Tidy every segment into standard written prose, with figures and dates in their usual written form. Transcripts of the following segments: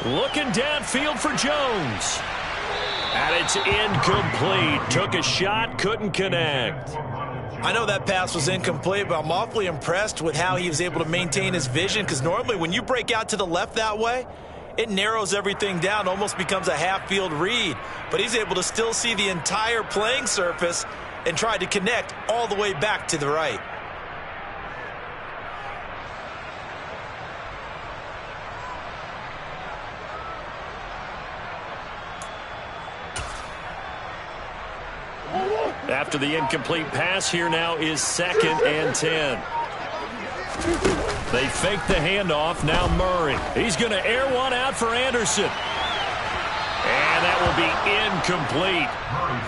Looking downfield for Jones. And it's incomplete. Took a shot, couldn't connect. I know that pass was incomplete, but I'm awfully impressed with how he was able to maintain his vision, because normally when you break out to the left that way, it narrows everything down, almost becomes a half-field read. But he's able to still see the entire playing surface and try to connect all the way back to the right. After the incomplete pass, here now is 2nd and 10. They fake the handoff. Now Murray. He's going to air one out for Anderson. And that will be incomplete.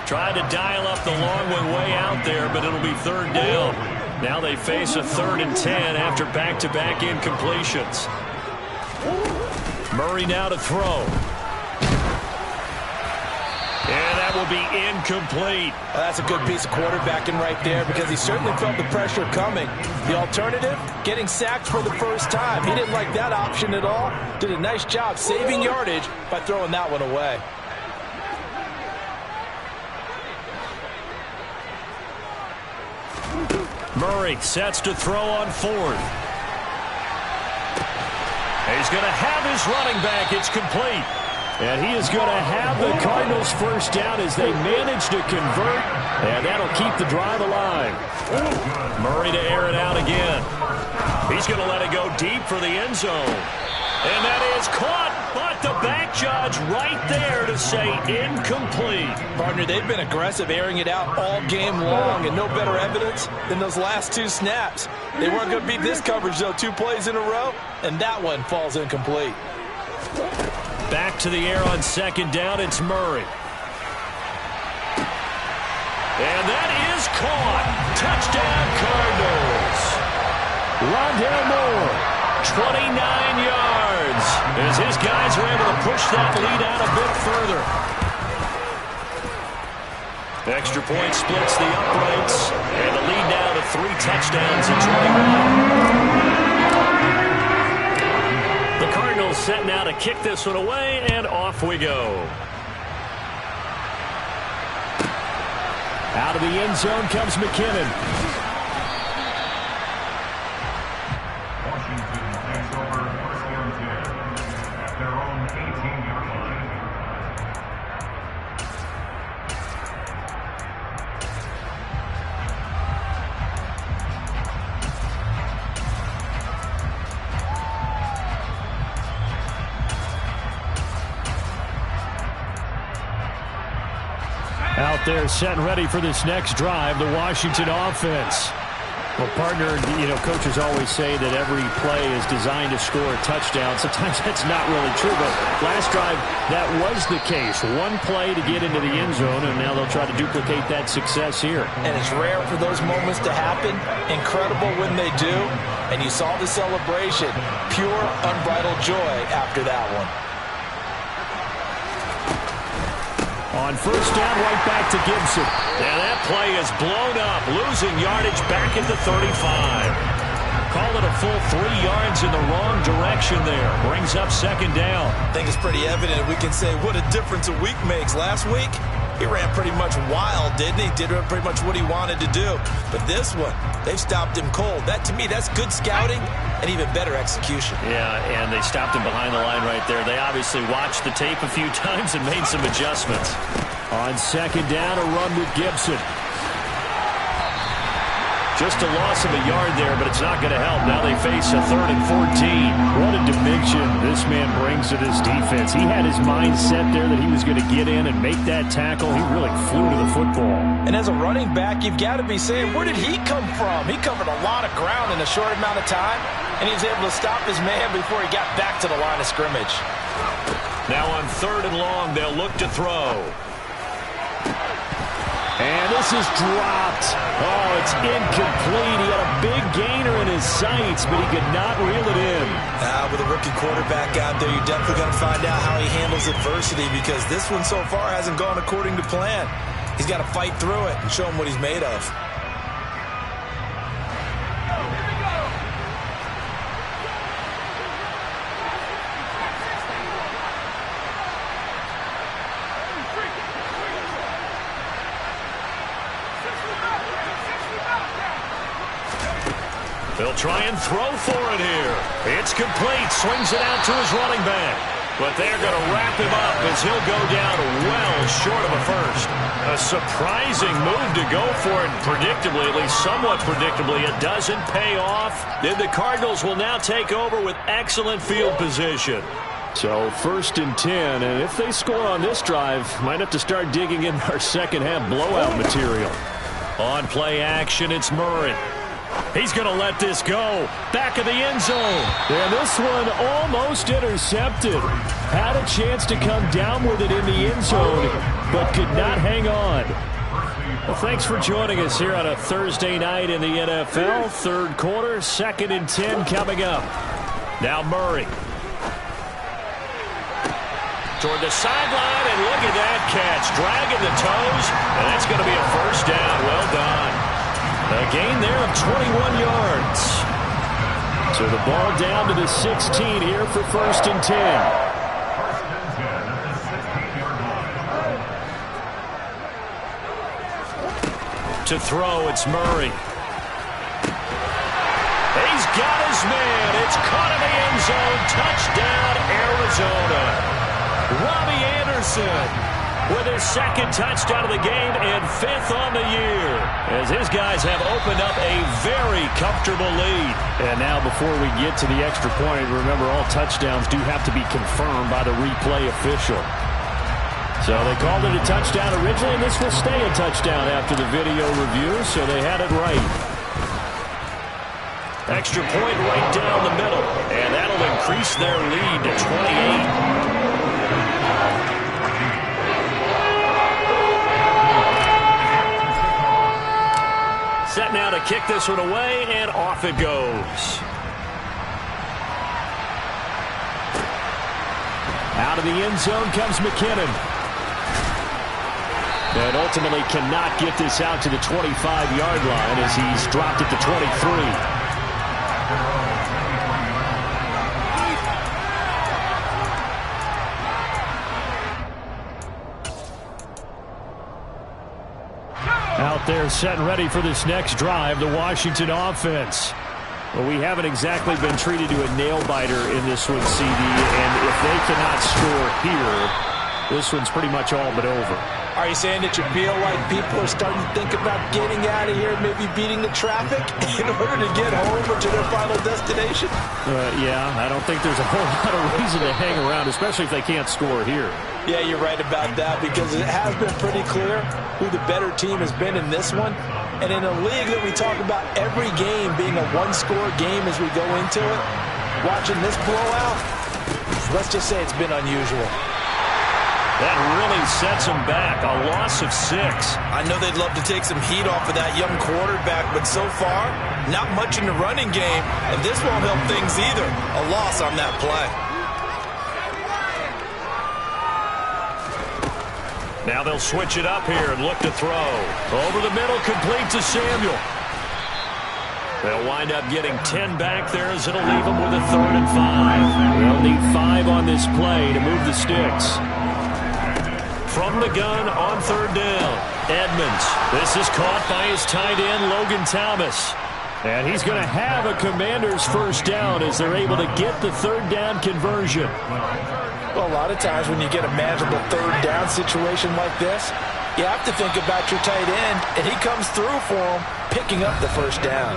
Tried to dial up the long one way out there, but it'll be 3rd down. Now they face a 3rd and 10 after back-to-back incompletions. Murray now to throw. And that will be incomplete. That's a good piece of quarterbacking right there, because he certainly felt the pressure coming. The alternative, getting sacked for the first time. He didn't like that option at all. Did a nice job saving yardage by throwing that one away. Murray sets to throw on 4th. He's going to have his running back. It's complete. And he is going to have the Cardinals first down as they manage to convert. And that'll keep the drive alive. Murray to air it out again. He's going to let it go deep for the end zone. And that is caught, but the back judge right there to say incomplete. Partner, they've been aggressive, airing it out all game long, and no better evidence than those last 2 snaps. They weren't going to beat this coverage, though, 2 plays in a row, and that one falls incomplete. Back to the air on 2nd down, it's Murray. And that is caught. Touchdown, Cardinals. Rondale Moore, 29 yards, as his guys are able to push that lead out a bit further. Extra point splits the uprights, and the lead now to 3 touchdowns and 21. The Cardinals set now to kick this one away, and off we go. Out of the end zone comes McKinnon. Washington takes over 1st and 10 at their own 18-yard line. Out there set and ready for this next drive, the Washington offense. Well, partner, you know, coaches always say that every play is designed to score a touchdown. Sometimes that's not really true, but last drive, that was the case. One play to get into the end zone, and now they'll try to duplicate that success here. And it's rare for those moments to happen. Incredible when they do. And you saw the celebration. Pure, unbridled joy after that one. On 1st down, right back to Gibson. And that play is blown up, losing yardage back at the 35. Call it a full 3 yards in the wrong direction there. Brings up 2nd down. I think it's pretty evident. We can say what a difference a week makes. Last week, he ran pretty much wild, didn't he? Did pretty much what he wanted to do. But this one, they've stopped him cold. That, to me, that's good scouting and even better execution. Yeah, and they stopped him behind the line right there. They obviously watched the tape a few times and made some adjustments. On 2nd down, a run with Gibson. Just a loss of a yard there, but it's not going to help. Now they face a 3rd and 14. What a dimension this man brings to this defense. He had his mind set there that he was going to get in and make that tackle. He really flew to the football. And as a running back, you've got to be saying, where did he come from? He covered a lot of ground in a short amount of time, and he was able to stop his man before he got back to the line of scrimmage. Now on 3rd and long, they'll look to throw. And this is dropped. Oh, it's incomplete. He had a big gainer in his sights, but he could not reel it in. With a rookie quarterback out there, you're definitely going to find out how he handles adversity, because this one so far hasn't gone according to plan. He's got to fight through it and show him what he's made of. They'll try and throw for it here. It's complete. Swings it out to his running back. But they're going to wrap him up as he'll go down well short of a first. A surprising move to go for it. Predictably, at least somewhat predictably, it doesn't pay off. Then the Cardinals will now take over with excellent field position. So 1st and 10, and if they score on this drive, might have to start digging in our second half blowout material. On play action, it's Murray. He's going to let this go. Back of the end zone. And this one almost intercepted. Had a chance to come down with it in the end zone, but could not hang on. Well, thanks for joining us here on a Thursday night in the NFL. 3rd quarter, 2nd and 10 coming up. Now Murray. Toward the sideline, and look at that catch. Dragging the toes, and that's going to be a first down. Well done. A gain there of 21 yards. So the ball down to the 16 here for 1st and 10. To throw, it's Murray. He's got his man. It's caught in the end zone. Touchdown, Arizona. Robbie Anderson with his 2nd touchdown of the game and 5th on the year, as his guys have opened up a very comfortable lead. And now before we get to the extra point, remember all touchdowns do have to be confirmed by the replay official. So they called it a touchdown originally, and this will stay a touchdown after the video review, so they had it right. Extra point right down the middle, and that'll increase their lead to 28. Set now to kick this one away, and off it goes. Out of the end zone comes McKinnon. And ultimately cannot get this out to the 25-yard line as he's dropped it to 23. Out there set and ready for this next drive, the Washington offense. Well, we haven't exactly been treated to a nail-biter in this one, CD, and if they cannot score here, this one's pretty much all but over. Are you saying that you feel like people are starting to think about getting out of here, maybe beating the traffic in order to get home or to their final destination? Yeah, I don't think there's a whole lot of reason to hang around, especially if they can't score here. Yeah, you're right about that, because it has been pretty clear who the better team has been in this one. And in a league that we talk about every game being a one-score game as we go into it, watching this blowout, let's just say it's been unusual. That really sets them back. A loss of 6. I know they'd love to take some heat off of that young quarterback, but so far, not much in the running game, and this won't help things either. A loss on that play. Now they'll switch it up here and look to throw. Over the middle, complete to Samuel. They'll wind up getting 10 back there as it'll leave them with a 3rd and 5. They'll need 5 on this play to move the sticks. From the gun on 3rd down, Edmonds. This is caught by his tight end, Logan Thomas. And he's going to have a Commander's 1st down as they're able to get the 3rd down conversion. Well, a lot of times when you get a manageable 3rd down situation like this, you have to think about your tight end, and he comes through for him, picking up the 1st down.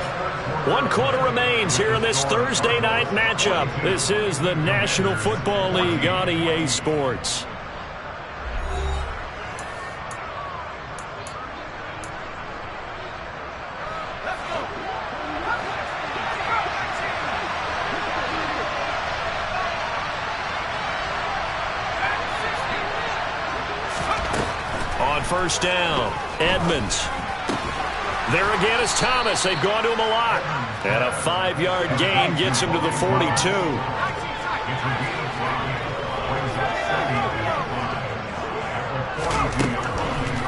1 quarter remains here in this Thursday night matchup. This is the National Football League on EA Sports. On 1st down, Edmonds. There again is Thomas. They've gone to him a lot. And a 5-yard gain gets him to the 42.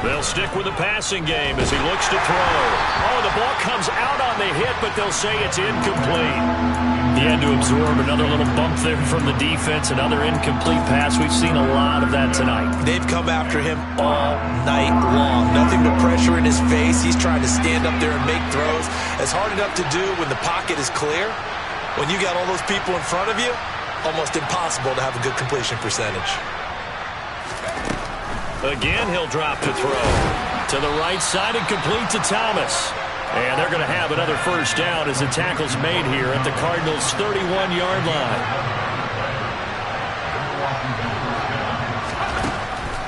They'll stick with the passing game as he looks to throw. Oh, the ball comes out on the hit, but they'll say it's incomplete. He had to absorb another little bump there from the defense, another incomplete pass. We've seen a lot of that tonight. They've come after him all night long. Nothing but pressure in his face. He's trying to stand up there and make throws. It's hard enough to do when the pocket is clear. When you got all those people in front of you, almost impossible to have a good completion percentage. Again, he'll drop to throw. To the right side and complete to Thomas. And they're going to have another first down as the tackle's made here at the Cardinals' 31-yard line.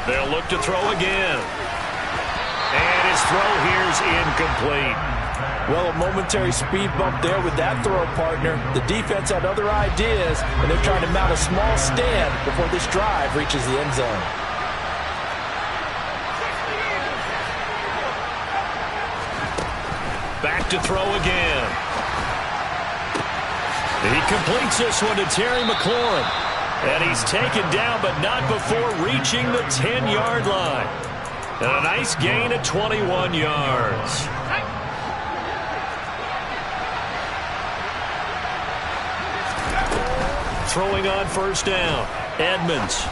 They'll look to throw again. And his throw here is incomplete. Well, a momentary speed bump there with that throw, partner. The defense had other ideas, and they're trying to mount a small stand before this drive reaches the end zone. Back to throw again. He completes this one to Terry McLaurin. And he's taken down, but not before reaching the 10-yard line. And a nice gain of 21 yards. Throwing on first down. Edmonds.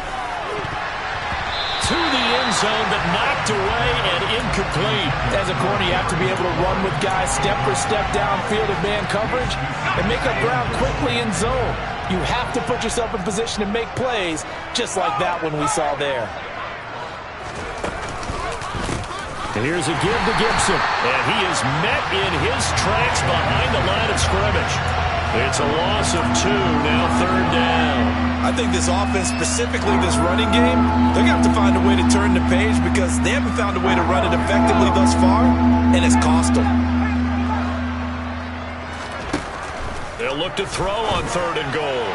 To the end zone, but knocked away and incomplete. As a corner, you have to be able to run with guys step for step downfield in man coverage and make up ground quickly in zone. You have to put yourself in position to make plays, just like that one we saw there. And here's a give to Gibson, and he is met in his tracks behind the line of scrimmage. It's a loss of 2, now third down. I think this offense, specifically this running game, they're going to have to find a way to turn the page because they haven't found a way to run it effectively thus far, and it's cost them. They'll look to throw on third and goal.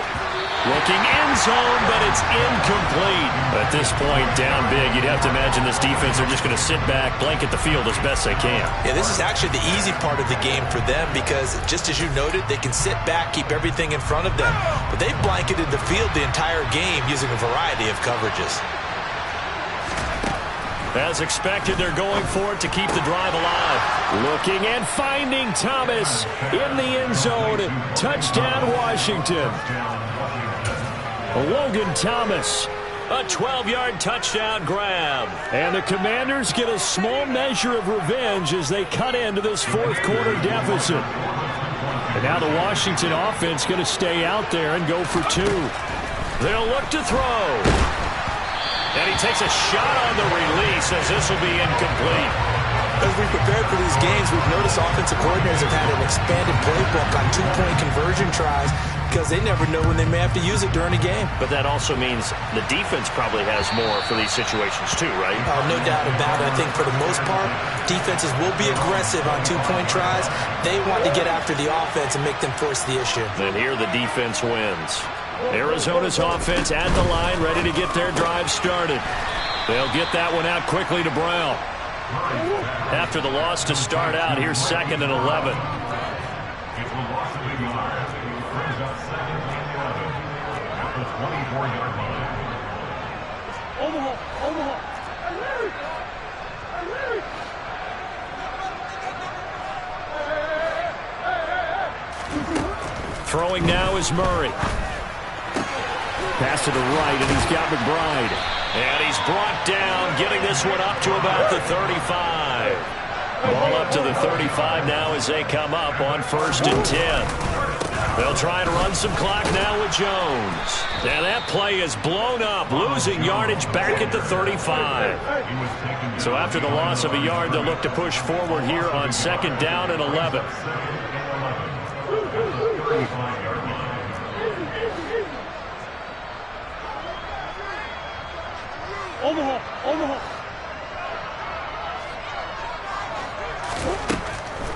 Looking end zone, but it's incomplete. At this point, down big, you'd have to imagine this defense are just going to sit back, blanket the field as best they can. Yeah, this is actually the easy part of the game for them because, just as you noted, they can sit back, keep everything in front of them. But they've blanketed the field the entire game using a variety of coverages. As expected, they're going for it to keep the drive alive. Looking and finding Thomas in the end zone. Touchdown, Washington. Logan Thomas, a 12-yard touchdown grab. And the Commanders get a small measure of revenge as they cut into this fourth quarter deficit. And now the Washington offense going to stay out there and go for 2. They'll look to throw. And he takes a shot on the release as this will be incomplete. As we prepared for these games, we've noticed offensive coordinators have had an expanded playbook on 2-point conversion tries because they never know when they may have to use it during a game. But that also means the defense probably has more for these situations too, right? No doubt about it. I think for the most part, defenses will be aggressive on 2-point tries. They want to get after the offense and make them force the issue. And here the defense wins. Arizona's offense at the line, ready to get their drive started. They'll get that one out quickly to Brown. After the loss to start out, here's 2nd and 11. Throwing now is Murray. Pass to the right, and he's got McBride. And he's brought down, getting this one up to about the 35. Ball up to the 35 now as they come up on 1st and 10. They'll try and run some clock now with Jones. And that play is blown up, losing yardage back at the 35. So after the loss of a yard, they'll look to push forward here on 2nd down and 11.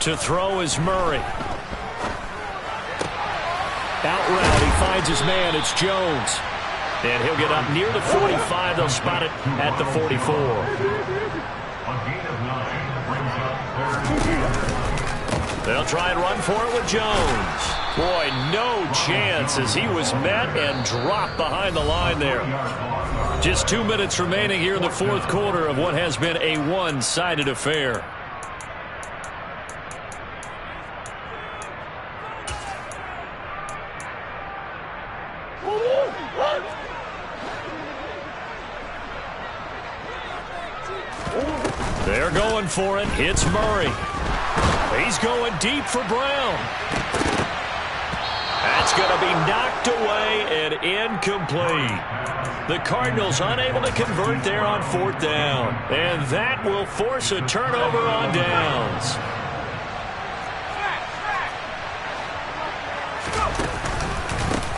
To throw is Murray. Out route, he finds his man. It's Jones. And he'll get up near the 45. They'll spot it at the 44. They'll try and run for it with Jones. Boy, no chance as he was met and dropped behind the line there. Just 2 minutes remaining here in the fourth quarter of what has been a one-sided affair. They're going for it. It's Murray. He's going deep for Brown. That's going to be knocked away and incomplete. The Cardinals unable to convert there on fourth down. And that will force a turnover on downs.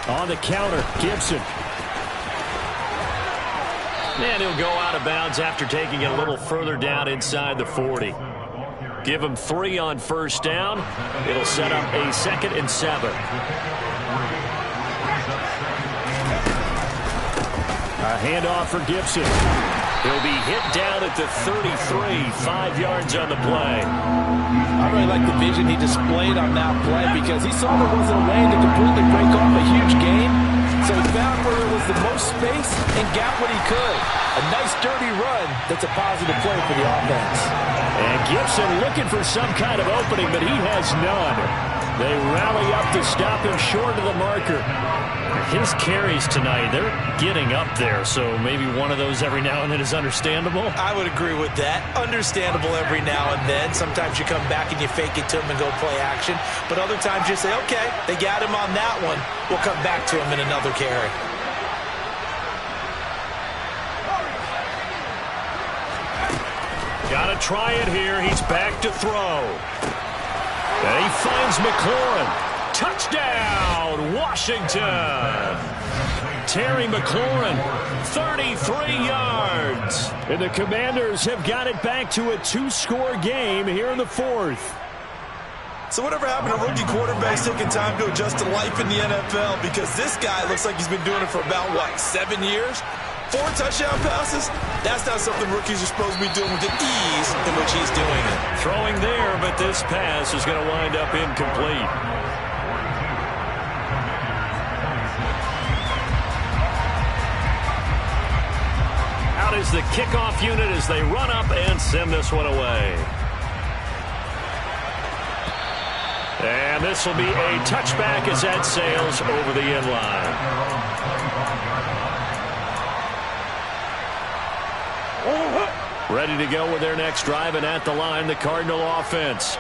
On the counter, Gibson. And he'll go out of bounds after taking it a little further down inside the 40. Give him 3 on first down. It'll set up a 2nd and 7. A handoff for Gibson. He'll be hit down at the 33, 5 yards on the play. I really like the vision he displayed on that play because he saw there wasn't a way to completely break off a huge game. So he found where there was the most space and got what he could. A nice dirty run that's a positive play for the offense. And Gibson looking for some kind of opening, but he has none. They rally up to stop him short of the marker. His carries tonight, they're getting up there, so maybe one of those every now and then is understandable. I would agree with that. Understandable every now and then. Sometimes you come back and you fake it to him and go play action. But other times you say, okay, they got him on that one. We'll come back to him in another carry. Got to try it here. He's back to throw. And he finds McLaurin. Touchdown, Washington. Terry McLaurin, 33 yards. And the Commanders have got it back to a 2-score game here in the fourth. So whatever happened to rookie quarterbacks taking time to adjust to life in the NFL? Because this guy looks like he's been doing it for about, 7 years? 4 touchdown passes? That's not something rookies are supposed to be doing with the ease in which he's doing it. Throwing there, but this pass is going to wind up incomplete. Out is the kickoff unit as they run up and send this one away. And this will be a touchback as that sails over the end line. Ready to go with their next drive, and at the line, the Cardinal offense.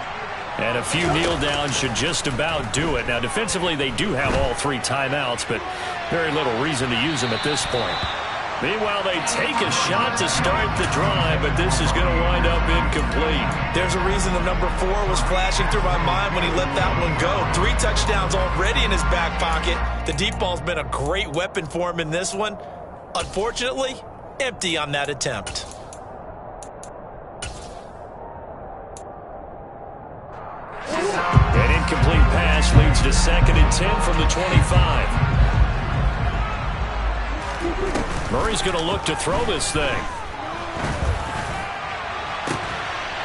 And a few kneel downs should just about do it. Now, defensively, they do have all 3 timeouts, but very little reason to use them at this point. Meanwhile, they take a shot to start the drive, but this is going to wind up incomplete. There's a reason the number 4 was flashing through my mind when he let that one go. 3 touchdowns already in his back pocket. The deep ball's been a great weapon for him in this one. Unfortunately, empty on that attempt. An incomplete pass leads to 2nd and 10 from the 25. Murray's going to look to throw this thing.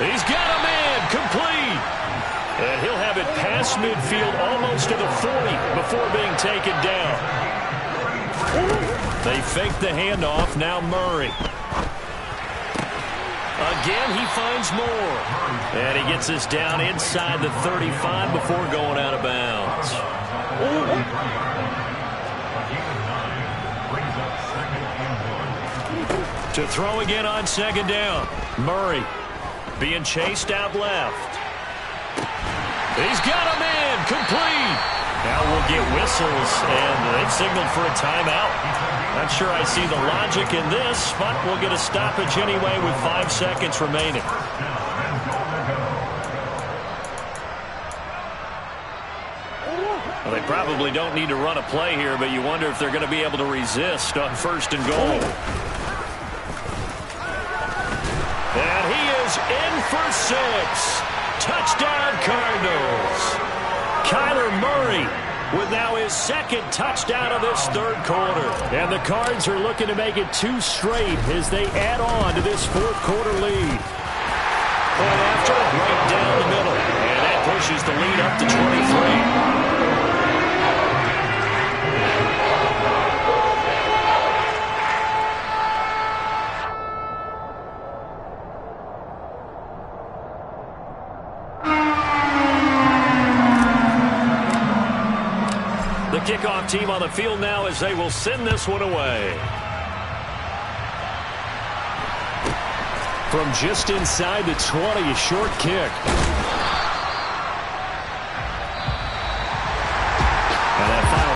He's got a man complete. And he'll have it past midfield almost to the 40 before being taken down. They fake the handoff. Now Murray. Again, he finds more. And he gets this down inside the 35 before going out of bounds. To throw again on 2nd down. Murray being chased out left. He's got a man complete. Now we'll get whistles, and they've signaled for a timeout. Not sure I see the logic in this, but we'll get a stoppage anyway with 5 seconds remaining. Well, they probably don't need to run a play here, but you wonder if they're going to be able to resist on 1st and goal. And he is in for 6. Touchdown, Cardinals. Kyler Murray with now his 2nd touchdown of this 3rd quarter. And the Cards are looking to make it 2 straight as they add on to this 4th quarter lead. Point after, right down the middle. And that pushes the lead up to 23. The kickoff team on the field now as they will send this one away. From just inside the 20, a short kick.